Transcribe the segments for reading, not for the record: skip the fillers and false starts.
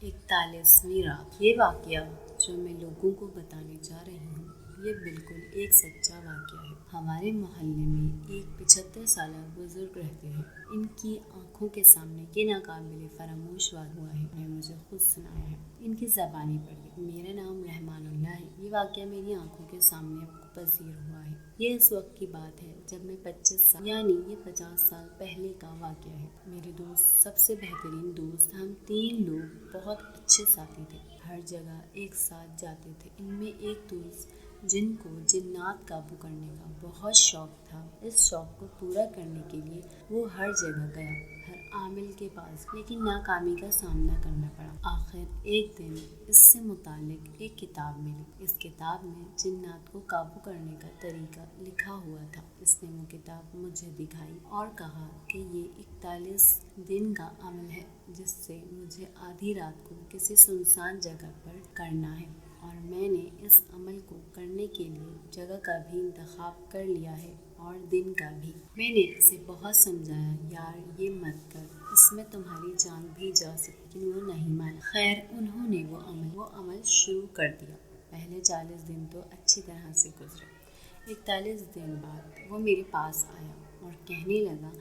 41वीं रात। ये वाक़या जो मैं लोगों को बताने जा रही हूँ ये बिल्कुल एक सच्चा वाक़या है। हमारे मोहल्ले में एक 75 साला बुजुर्ग रहते हैं। इनकी आंखों के सामने के नाकाबिले फरामोश वाक़या हुआ है, उन्हें मुझे खुद सुनाया है। इनकी ज़बानी पढ़िए। मेरा नाम रहमानुल्लाह है। ये वाक़या मेरी आंखों के सामने पज़ीर हुआ है। ये उस वक्त की बात है जब मैं 25 साल यानी ये 50 साल पहले का वाक़या है। मेरे दोस्त, सबसे बेहतरीन दोस्त, हम 3 लोग बहुत अच्छे साथी थे। हर जगह एक साथ जाते थे। इनमें एक दोस्त जिनको जिन्नात काबू करने का बहुत शौक़ था। इस शौक़ को पूरा करने के लिए वो हर जगह गया, हर आमिल के पास, लेकिन नाकामी का सामना करना पड़ा। आखिर एक दिन इससे मुतालिक एक किताब मिली। इस किताब में जिन्नात को काबू करने का तरीका लिखा हुआ था। इसने वो किताब मुझे दिखाई और कहा कि ये 41 दिन का अमल है जिससे मुझे आधी रात को किसी सुनसान जगह पर करना है, और मैंने इस अमल को करने के लिए जगह का भी इंतखाब कर लिया है और दिन का भी। मैंने इसे बहुत समझाया, यार ये मत कर, इसमें तुम्हारी जान भी जा सकती, लेकिन वो नहीं माना। खैर, उन्होंने वो अमल शुरू कर दिया। पहले 40 दिन तो अच्छी तरह से गुजरे। 41 दिन बाद वो मेरे पास आया और कहने लगा,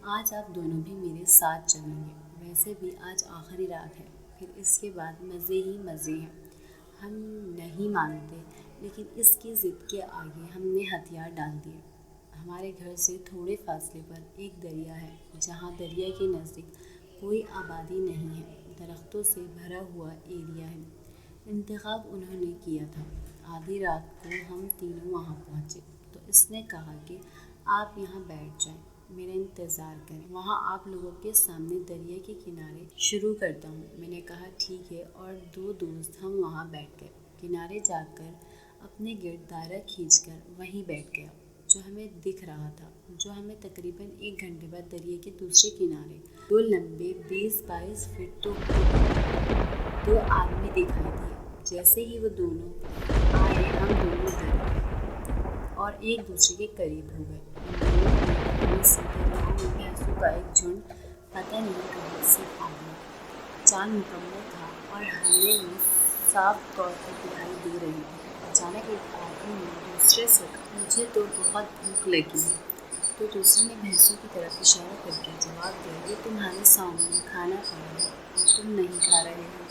आज आप दोनों भी मेरे साथ चलेंगे। वैसे भी आज आखिरी रात है, फिर इसके बाद मज़े ही मज़े हैं। हम नहीं मानते, लेकिन इसकी ज़िद के आगे हमने हथियार डाल दिए। हमारे घर से थोड़े फासले पर एक दरिया है, जहाँ दरिया के नज़दीक कोई आबादी नहीं है, दरख्तों से भरा हुआ एरिया है। इंतखाब उन्होंने किया था। आधी रात को हम तीनों वहाँ पहुँचे तो इसने कहा कि आप यहाँ बैठ जाएं, मेरा इंतज़ार करें, वहाँ आप लोगों के सामने दरिया के किनारे शुरू करता हूँ। मैंने कहा ठीक है, और 2 दोस्त हम वहाँ बैठ गए। किनारे जाकर अपने गिर्द दायरा खींचकर वहीं बैठ गया जो हमें दिख रहा था, जो हमें तकरीबन 1 घंटे बाद दरिया के दूसरे किनारे 2 लंबे 20-22 फीट तो 2 आदमी दिखाई दिए। जैसे ही वो दोनों आए, हम दोनों डर और एक दूसरे के करीब हो गए। भैंसों का एक झुंड पता नहीं कहाँ से आ गया। चांद मुकम्मल था और हमें भी साफ तौर पर दिखाई दे रही थी। अचानक एक आदमी ने दूसरे से कहा, मुझे तो बहुत भूख लगी है। तो दूसरे ने भैंसों की तरफ इशारा करके जवाब दिया, ये तुम्हारे सामने खाना पड़ा है और तुम नहीं खा रहे हो।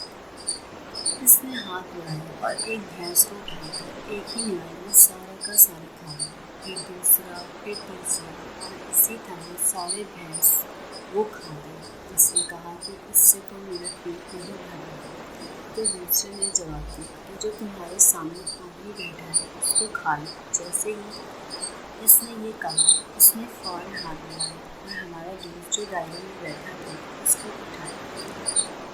इसने हाथ बढ़ाया और एक भैंस को उठाकर एक ही निगाह में सारा का सारा खा लिया। फिर दूसरा, फिर तीसरा, और इसी तरह सारे भैंस वो खा गए। इसने कहा कि इससे तो मेरा पेट नहीं भरा। तो दूसरे ने जवाब दिया, तो जो तुम्हारे सामने आदमी बैठा है उसको खा लो। जैसे ही इसने ये कहा, उसने फ़ौरन हाथ बढ़ाया और हमारा दोस्त जो दायरे में बैठा था उसको उठाया।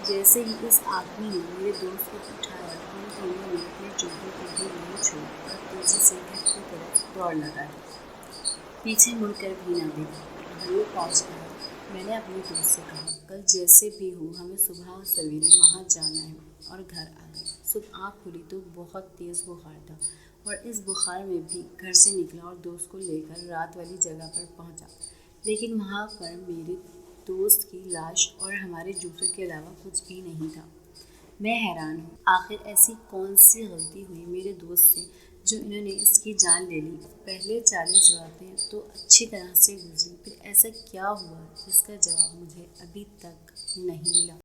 जैसे ही इस आदमी ने मेरे दोस्त को उठाया, हम दोनों ने अपने जूतों को भी नहीं छोड़ा और तेज़ी से घर की तरफ दौड़ लगा दी। पीछे मुड़कर भी ना देखा। वो पहुँच गया। मैंने अपने दोस्त से कहा, कल जैसे भी हो हमें सुबह सवेरे वहाँ जाना है, और घर आ गए। सुबह आँख खुली तो बहुत तेज़ बुखार था, और इस बुखार में भी घर से निकला और दोस्त को लेकर रात वाली जगह पर पहुँचा। लेकिन वहाँ पर मेरे दोस्त की लाश और हमारे जूतों के अलावा कुछ भी नहीं था। मैं हैरान हूँ, आखिर ऐसी कौन सी गलती हुई मेरे दोस्त से जो इन्होंने इसकी जान ले ली। पहले 40 रातें तो अच्छी तरह से गुजरी, फिर ऐसा क्या हुआ जिसका जवाब मुझे अभी तक नहीं मिला।